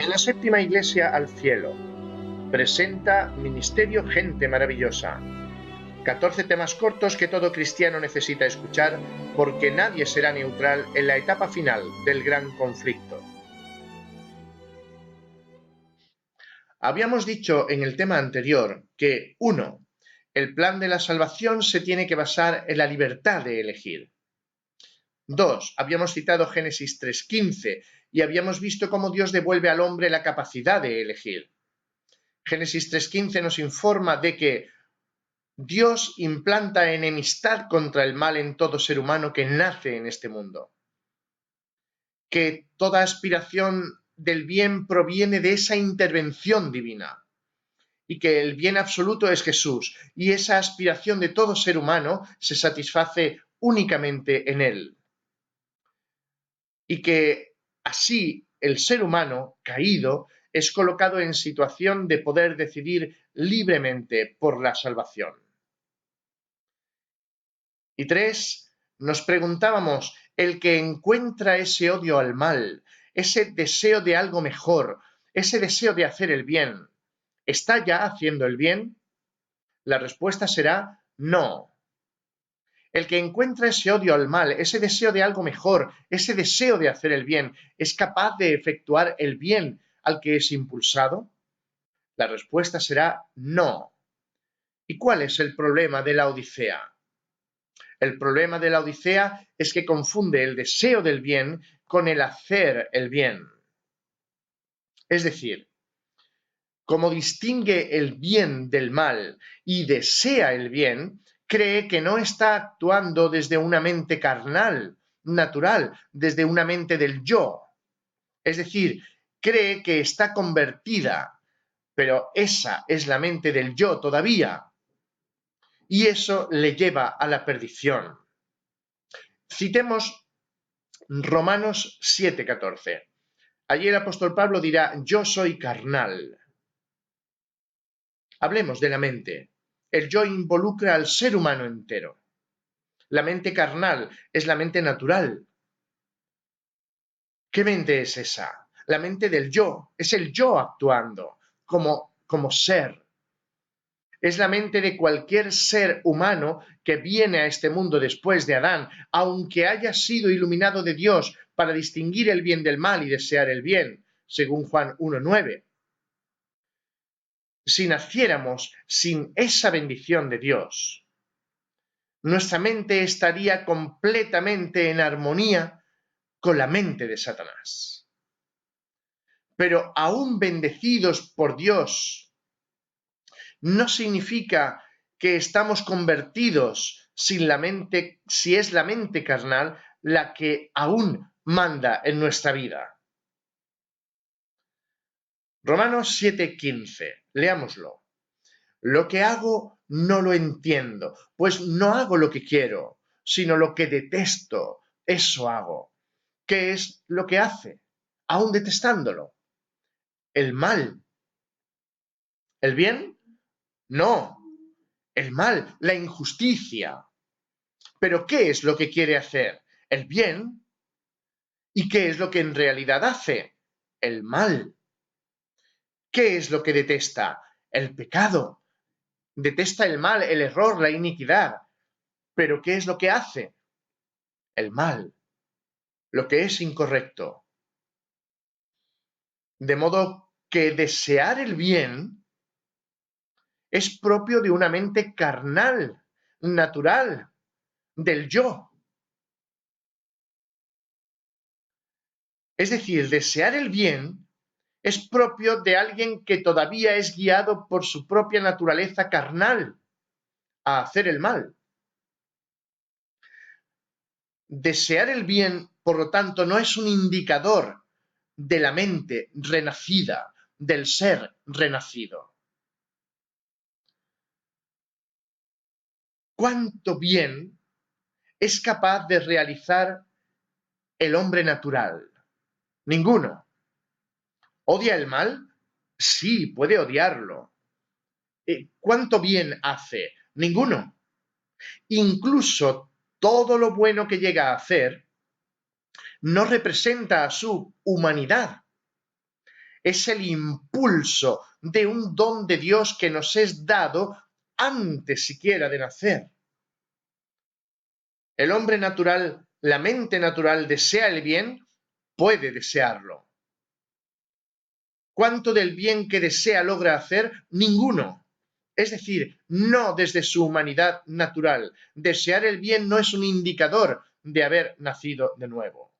En la séptima iglesia al cielo presenta Ministerio Gente Maravillosa. 14 temas cortos que todo cristiano necesita escuchar porque nadie será neutral en la etapa final del gran conflicto. Habíamos dicho en el tema anterior que 1. El plan de la salvación se tiene que basar en la libertad de elegir. 2. Habíamos citado Génesis 3:15 y habíamos visto cómo Dios devuelve al hombre la capacidad de elegir. Génesis 3:15 nos informa de que Dios implanta enemistad contra el mal en todo ser humano que nace en este mundo. Que toda aspiración del bien proviene de esa intervención divina. Y que el bien absoluto es Jesús. Y esa aspiración de todo ser humano se satisface únicamente en Él. Y que así el ser humano caído es colocado en situación de poder decidir libremente por la salvación. Y 3, nos preguntábamos, el que encuentra ese odio al mal, ese deseo de algo mejor, ese deseo de hacer el bien, ¿está ya haciendo el bien? La respuesta será no. El que encuentra ese odio al mal, ese deseo de algo mejor, ese deseo de hacer el bien, ¿es capaz de efectuar el bien al que es impulsado? La respuesta será no. ¿Y cuál es el problema de la Odisea? El problema de la Odisea es que confunde el deseo del bien con el hacer el bien. Es decir, como distingue el bien del mal y desea el bien, cree que no está actuando desde una mente carnal, natural, desde una mente del yo. Es decir, cree que está convertida, pero esa es la mente del yo todavía. Y eso le lleva a la perdición. Citemos Romanos 7:14. Allí el apóstol Pablo dirá, yo soy carnal. Hablemos de la mente. El yo involucra al ser humano entero. La mente carnal es la mente natural. ¿Qué mente es esa? La mente del yo. Es el yo actuando como ser. Es la mente de cualquier ser humano que viene a este mundo después de Adán, aunque haya sido iluminado de Dios para distinguir el bien del mal y desear el bien, según Juan 1:9. Si naciéramos sin esa bendición de Dios, nuestra mente estaría completamente en armonía con la mente de Satanás. Pero aún bendecidos por Dios, no significa que estamos convertidos si es la mente carnal la que aún manda en nuestra vida. Romanos 7:15, leámoslo. Lo que hago no lo entiendo, pues no hago lo que quiero, sino lo que detesto, eso hago. ¿Qué es lo que hace? Aún detestándolo. El mal. ¿El bien? No. El mal, la injusticia. ¿Pero qué es lo que quiere hacer? El bien. ¿Y qué es lo que en realidad hace? El mal. ¿Qué es lo que detesta? El pecado. Detesta el mal, el error, la iniquidad. ¿Pero qué es lo que hace? El mal, lo que es incorrecto. De modo que desear el bien es propio de una mente carnal, natural, del yo. Es decir, desear el bien es propio de alguien que todavía es guiado por su propia naturaleza carnal a hacer el mal. Desear el bien, por lo tanto, no es un indicador de la mente renacida, del ser renacido. ¿Cuánto bien es capaz de realizar el hombre natural? Ninguno. ¿Odia el mal? Sí, puede odiarlo. ¿Cuánto bien hace? Ninguno. Incluso todo lo bueno que llega a hacer no representa a su humanidad. es el impulso de un don de Dios que nos es dado antes siquiera de nacer. El hombre natural, la mente natural desea el bien, puede desearlo. ¿Cuánto del bien que desea logra hacer? Ninguno. Es decir, no desde su humanidad natural. Desear el bien no es un indicador de haber nacido de nuevo.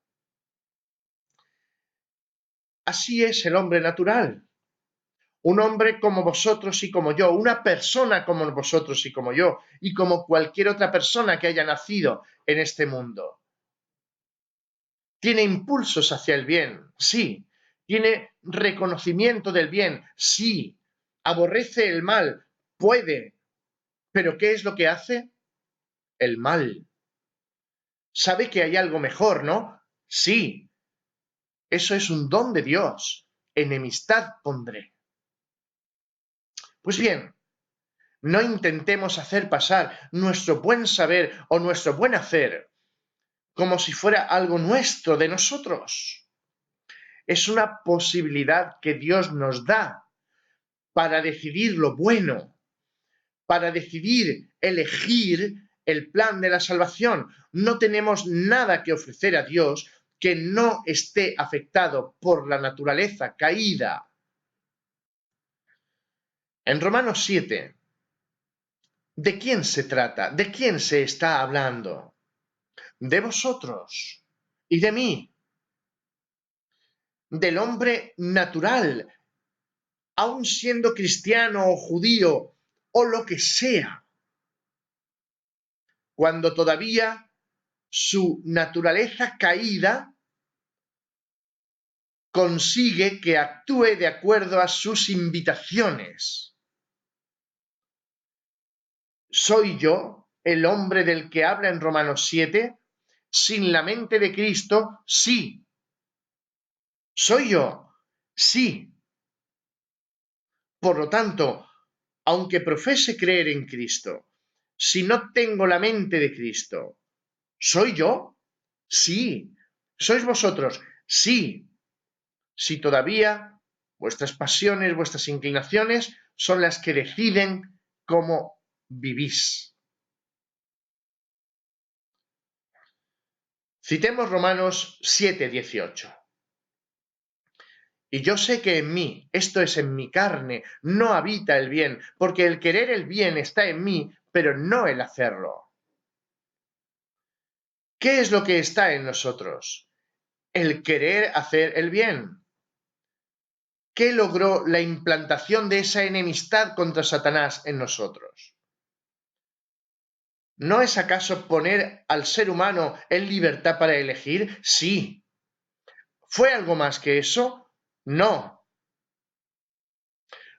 Así es el hombre natural. Un hombre como vosotros y como yo, una persona como vosotros y como yo, y como cualquier otra persona que haya nacido en este mundo. Tiene impulsos hacia el bien, sí. Tiene reconocimiento del bien, sí. Aborrece el mal, puede. ¿Pero qué es lo que hace? El mal. Sabe que hay algo mejor, ¿no? Sí. Eso es un don de Dios. Enemistad pondré. Pues bien, no intentemos hacer pasar nuestro buen saber o nuestro buen hacer como si fuera algo nuestro, de nosotros. Es una posibilidad que Dios nos da para decidir lo bueno, para decidir elegir el plan de la salvación. No tenemos nada que ofrecer a Dios que no esté afectado por la naturaleza caída. En Romanos 7, ¿de quién se trata? ¿De quién se está hablando? De vosotros y de mí, del hombre natural, aun siendo cristiano o judío o lo que sea, cuando todavía su naturaleza caída consigue que actúe de acuerdo a sus invitaciones. ¿Soy yo el hombre del que habla en Romanos 7? Sin la mente de Cristo, sí. ¿Soy yo? Sí. Por lo tanto, aunque profese creer en Cristo, si no tengo la mente de Cristo, ¿soy yo? Sí. ¿Sois vosotros? Sí. Si todavía vuestras pasiones, vuestras inclinaciones son las que deciden cómo vivís. Citemos Romanos 7:18. Y yo sé que en mí, esto es en mi carne, no habita el bien, porque el querer el bien está en mí, pero no el hacerlo. ¿Qué es lo que está en nosotros? El querer hacer el bien. ¿Qué logró la implantación de esa enemistad contra Satanás en nosotros? ¿No es acaso poner al ser humano en libertad para elegir? Sí. ¿Fue algo más que eso? No.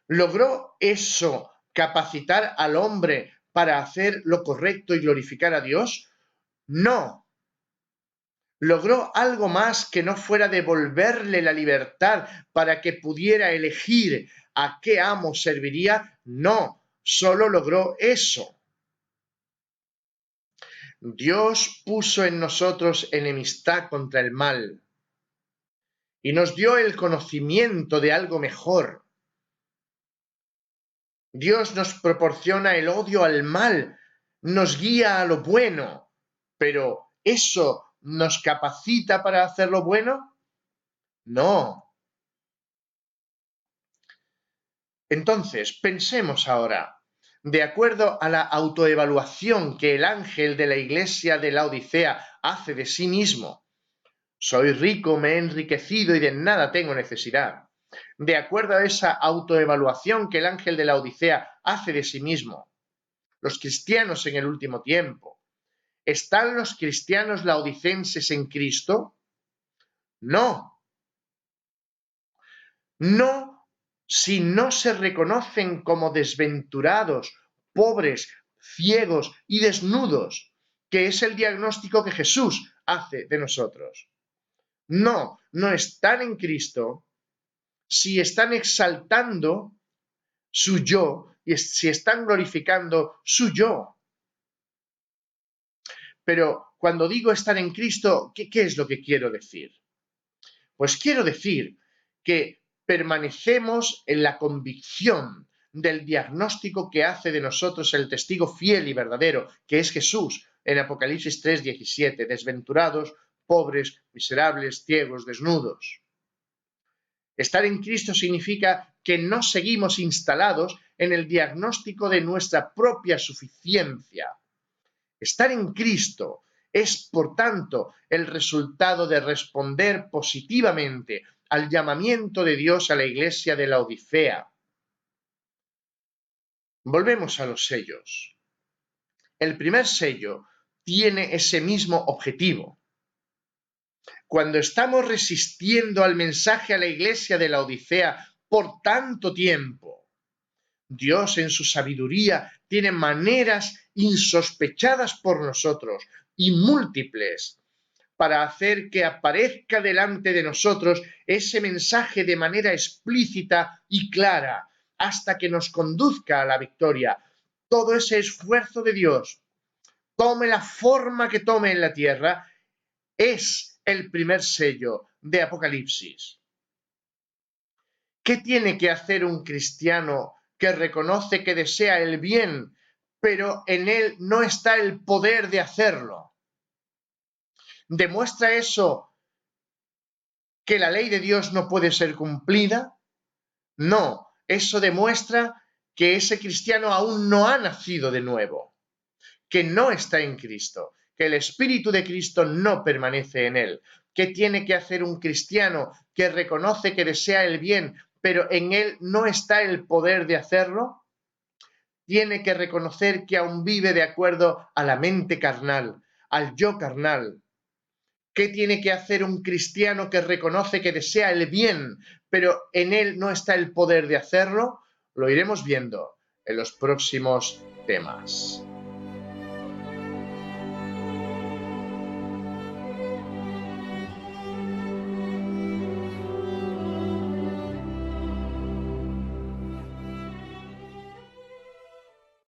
¿Logró eso capacitar al hombre para hacer lo correcto y glorificar a Dios? No. ¿Logró algo más que no fuera devolverle la libertad para que pudiera elegir a qué amo serviría? No. Solo logró eso. Dios puso en nosotros enemistad contra el mal y nos dio el conocimiento de algo mejor. Dios nos proporciona el odio al mal, nos guía a lo bueno, pero ¿eso nos capacita para hacer lo bueno? No. Entonces, pensemos ahora, de acuerdo a la autoevaluación que el ángel de la iglesia de la Odisea hace de sí mismo, soy rico, me he enriquecido y de nada tengo necesidad. De acuerdo a esa autoevaluación que el ángel de la Odisea hace de sí mismo, los cristianos en el último tiempo, ¿están los cristianos laodicenses en Cristo? No. No, si no se reconocen como desventurados, pobres, ciegos y desnudos, que es el diagnóstico que Jesús hace de nosotros. No, no están en Cristo si están exaltando su yo y si están glorificando su yo. Pero cuando digo estar en Cristo, ¿qué es lo que quiero decir? Pues quiero decir que permanecemos en la convicción del diagnóstico que hace de nosotros el testigo fiel y verdadero, que es Jesús, en Apocalipsis 3:17, desventurados, pobres, miserables, ciegos, desnudos. Estar en Cristo significa que no seguimos instalados en el diagnóstico de nuestra propia suficiencia. Estar en Cristo es, por tanto, el resultado de responder positivamente al llamamiento de Dios a la iglesia de la Odisea. Volvemos a los sellos. El primer sello tiene ese mismo objetivo. Cuando estamos resistiendo al mensaje a la iglesia de la Odisea por tanto tiempo, Dios en su sabiduría tiene maneras insospechadas por nosotros y múltiples para hacer que aparezca delante de nosotros ese mensaje de manera explícita y clara hasta que nos conduzca a la victoria. Todo ese esfuerzo de Dios, tome la forma que tome en la tierra, es el primer sello de Apocalipsis. ¿Qué tiene que hacer un cristiano que reconoce que desea el bien, pero en él no está el poder de hacerlo? ¿Demuestra eso que la ley de Dios no puede ser cumplida? No, eso demuestra que ese cristiano aún no ha nacido de nuevo, que no está en Cristo, que el Espíritu de Cristo no permanece en él. ¿Qué tiene que hacer un cristiano que reconoce que desea el bien, pero en él no está el poder de hacerlo? Tiene que reconocer que aún vive de acuerdo a la mente carnal, al yo carnal. ¿Qué tiene que hacer un cristiano que reconoce que desea el bien, pero en él no está el poder de hacerlo? Lo iremos viendo en los próximos temas.